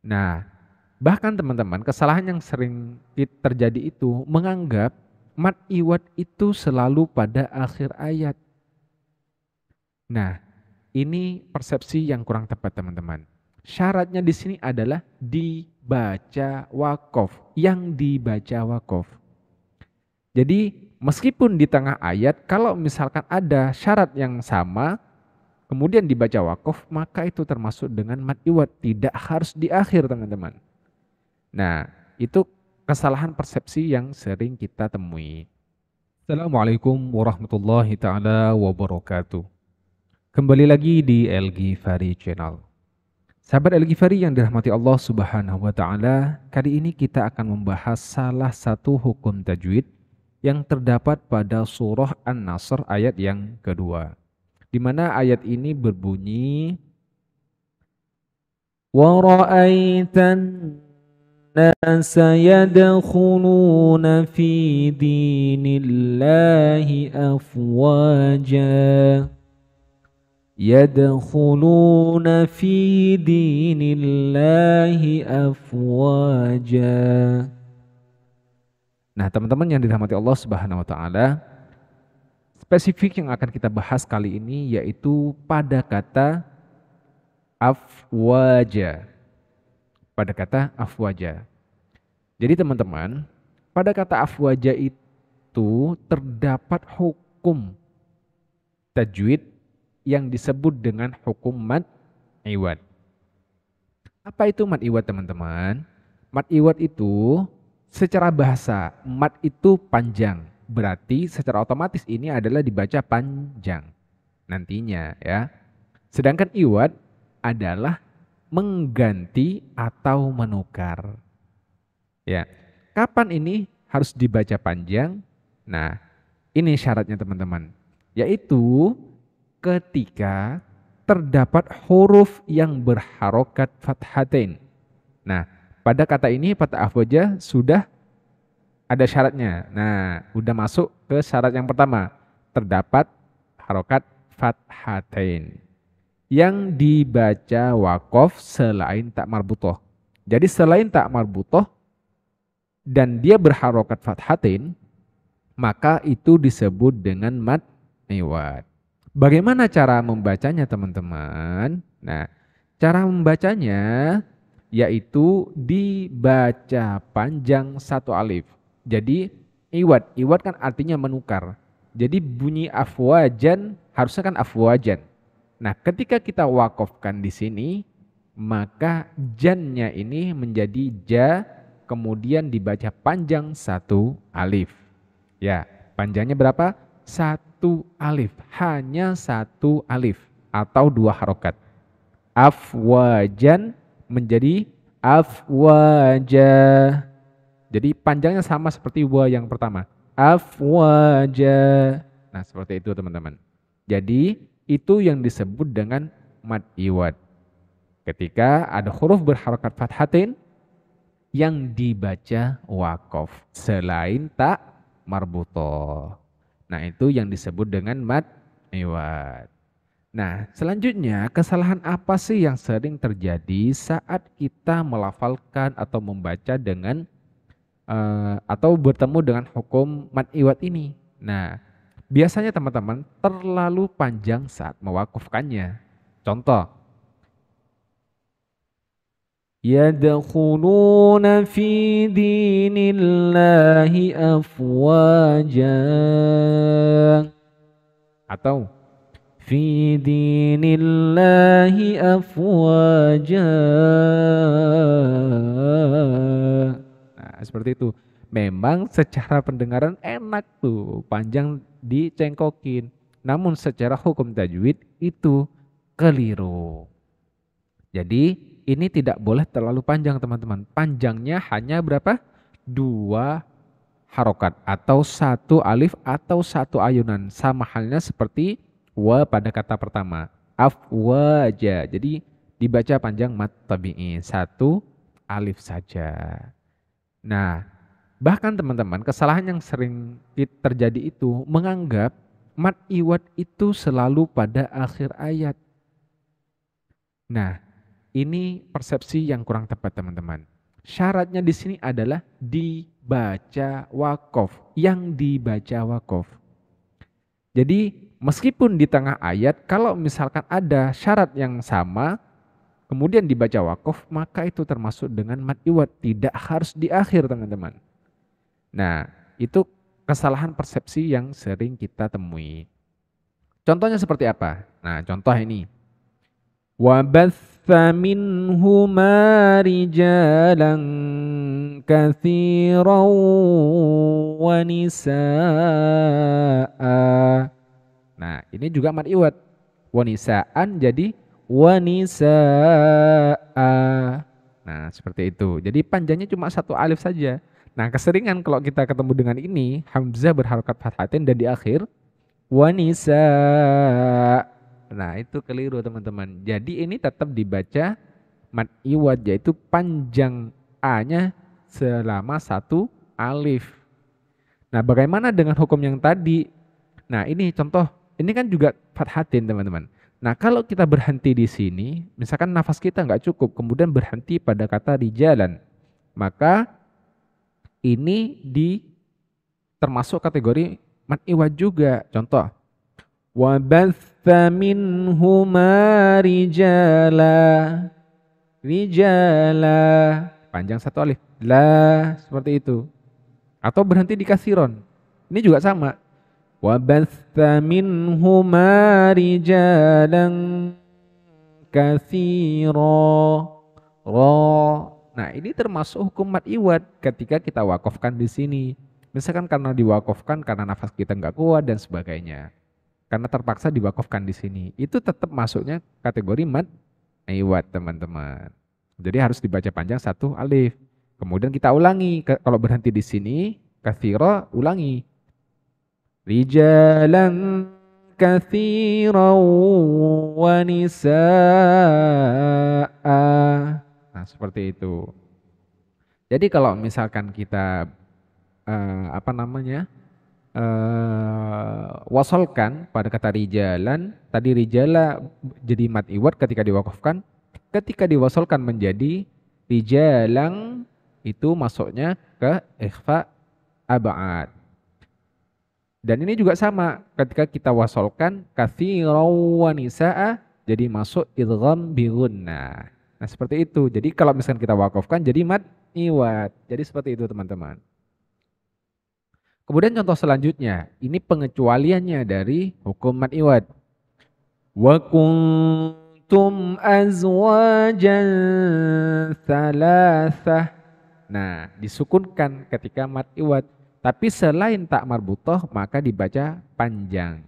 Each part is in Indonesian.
Nah, bahkan teman-teman, kesalahan yang sering terjadi itu menganggap mad iwad itu selalu pada akhir ayat. Nah, ini persepsi yang kurang tepat teman-teman. Syaratnya di sini adalah dibaca wakof, yang dibaca wakof. Jadi meskipun di tengah ayat, kalau misalkan ada syarat yang sama, kemudian dibaca wakof, maka itu termasuk dengan mad iwad, tidak harus di akhir teman-teman. Nah, itu kesalahan persepsi yang sering kita temui. Assalamualaikum warahmatullahi taala wabarakatuh. Kembali lagi di El Ghifari Channel. Sahabat El Ghifari yang dirahmati Allah Subhanahu wa taala, kali ini kita akan membahas salah satu hukum tajwid yang terdapat pada surah An-Nasr ayat yang kedua. Di mana ayat ini berbunyi wa ra'aitan الناس يدخلون في دين الله أفواجا يدخلون في دين الله أفواجا. Nah, teman-teman yang dirahmati Allah Subhanahu wa taala, spesifik yang akan kita bahas kali ini yaitu pada kata afwaja. Pada kata afwaja. Jadi teman-teman, pada kata afwaja itu terdapat hukum tajwid yang disebut dengan hukum mad iwad. Apa itu mad iwad teman-teman? Mad iwad itu secara bahasa, mad itu panjang. Berarti secara otomatis ini adalah dibaca panjang nantinya ya. Sedangkan iwad adalah mengganti atau menukar. Ya. Kapan ini harus dibaca panjang? Nah, ini syaratnya teman-teman. Yaitu ketika terdapat huruf yang berharokat fathatain. Nah, pada kata ini pada afwaja sudah ada syaratnya. Nah, udah masuk ke syarat yang pertama. Terdapat harokat fathatain yang dibaca wakof selain tak marbutoh. Jadi selain tak marbutoh dan dia berharokat fathatin, maka itu disebut dengan mad iwad. Bagaimana cara membacanya teman-teman? Nah, cara membacanya yaitu dibaca panjang satu alif. Jadi iwad, iwad kan artinya menukar. Jadi bunyi afwajan harusnya kan afwajan. Nah, ketika kita wakofkan di sini, maka jannya ini menjadi ja, kemudian dibaca panjang satu alif. Ya, panjangnya berapa? Satu alif, hanya satu alif atau dua harokat. Afwajan menjadi afwaja. Jadi panjangnya sama seperti wa yang pertama. Afwaja. Nah, seperti itu teman-teman. Jadi itu yang disebut dengan mad iwad. Ketika ada huruf berharokat fathatin yang dibaca wakof selain tak marbutoh. Nah, itu yang disebut dengan mad iwad. Nah, selanjutnya kesalahan apa sih yang sering terjadi saat kita melafalkan atau membaca dengan atau bertemu dengan hukum mad iwad ini? Nah, biasanya teman-teman terlalu panjang saat mewakufkannya. Contoh, yadkhuluna fi dinillahi afwaja. Atau fi dinillahi afwaja. Nah, seperti itu. Memang secara pendengaran enak tuh, panjang dicengkokin. Namun secara hukum tajwid itu keliru. Jadi ini tidak boleh terlalu panjang teman-teman. Panjangnya hanya berapa? 2 harokat atau 1 alif atau 1 ayunan. Sama halnya seperti wa pada kata pertama. Afwaja. Jadi dibaca panjang mad tabi'i. 1 alif saja. Nah, bahkan teman-teman, kesalahan yang sering terjadi itu menganggap mad iwad itu selalu pada akhir ayat. Nah, ini persepsi yang kurang tepat teman-teman. Syaratnya di sini adalah dibaca waqaf, yang dibaca waqaf. Jadi meskipun di tengah ayat, kalau misalkan ada syarat yang sama, kemudian dibaca waqaf, maka itu termasuk dengan mad iwad, tidak harus di akhir teman-teman. Nah, itu kesalahan persepsi yang sering kita temui. Contohnya seperti apa? Nah, contoh ini. وَبَثَّ مِنْهُمَا رِجَالًا كَثِيرًا وَنِسَاءً. Nah, ini juga mad iwad. Wanisaan jadi wanisa'a. Nah, seperti itu. Jadi panjangnya cuma satu alif saja. Nah, keseringan kalau kita ketemu dengan ini, hamzah berharokat fathatin dan di akhir wanisa. Nah, itu keliru teman-teman. Jadi ini tetap dibaca mad iwad, yaitu panjang A-nya selama satu alif. Nah, bagaimana dengan hukum yang tadi? Nah, ini contoh. Ini kan juga fathatin teman-teman. Nah, kalau kita berhenti di sini, misalkan nafas kita nggak cukup, kemudian berhenti pada kata rijalan, maka ini termasuk kategori mad iwad juga. Contoh, وَبَثَّ مِنْهُمَا رِجَالًا. Rijala. Panjang satu alif. La, seperti itu. Atau berhenti di kasiron. Ini juga sama. وَبَثَّ مِنْهُمَا رِجَالًا كَثِيرًا. Ro. Nah, ini termasuk hukum mad iwad ketika kita wakofkan di sini. Misalkan karena diwakofkan karena nafas kita nggak kuat dan sebagainya. Karena terpaksa diwakafkan di sini, itu tetap masuknya kategori mad iwad teman-teman. Jadi harus dibaca panjang satu alif. Kemudian kita ulangi, kalau berhenti di sini, katsira ulangi. Rijalan katsiran wa nisaa. Nah, seperti itu. Jadi kalau misalkan kita wasolkan pada kata rijalan, tadi rijala jadi mad iwad ketika diwakafkan, ketika diwasolkan menjadi rijalang, itu masuknya ke ikhfa ab'ad. Dan ini juga sama, ketika kita wasolkan katsiran wa nisaa, jadi masuk idgham bi gunnah. Nah, seperti itu. Jadi kalau misalkan kita wakafkan jadi mad iwad. Jadi seperti itu teman-teman. Kemudian contoh selanjutnya, ini pengecualiannya dari hukum mad iwad. Wa kuntum azwajan thalathah. Nah, disukunkan ketika mad iwad. Tapi selain tak marbutoh maka dibaca panjang.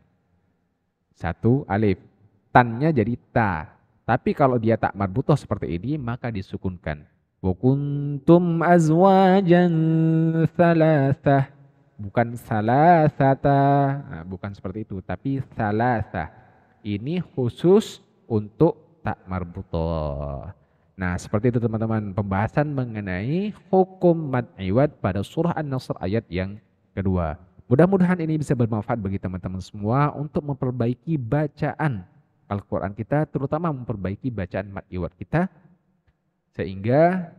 Satu alif. Tannya jadi ta. Tapi kalau dia tak marbutoh seperti ini maka disukunkan. Wa kuntum azwajan thalathah. Bukan salasata, nah, bukan seperti itu, tapi salasa. Ini khusus untuk tak marbutoh. Nah, seperti itu teman-teman, pembahasan mengenai hukum mad iwad pada surah An-Nasr ayat yang kedua. Mudah-mudahan ini bisa bermanfaat bagi teman-teman semua untuk memperbaiki bacaan Al-Quran kita, terutama memperbaiki bacaan mad iwad kita, sehingga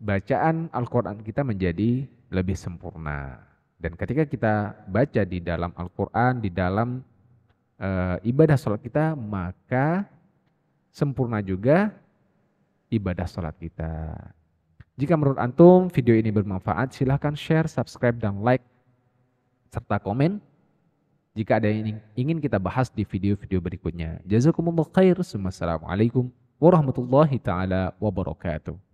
bacaan Al-Quran kita menjadi lebih sempurna. Dan ketika kita baca di dalam Al-Quran, di dalam ibadah sholat kita, maka sempurna juga ibadah sholat kita. Jika menurut antum video ini bermanfaat, silahkan share, subscribe, dan like, serta komen jika ada yang ingin kita bahas di video-video berikutnya. Jazakumullah khair. Wassalamualaikum warahmatullahi ta'ala wabarakatuh.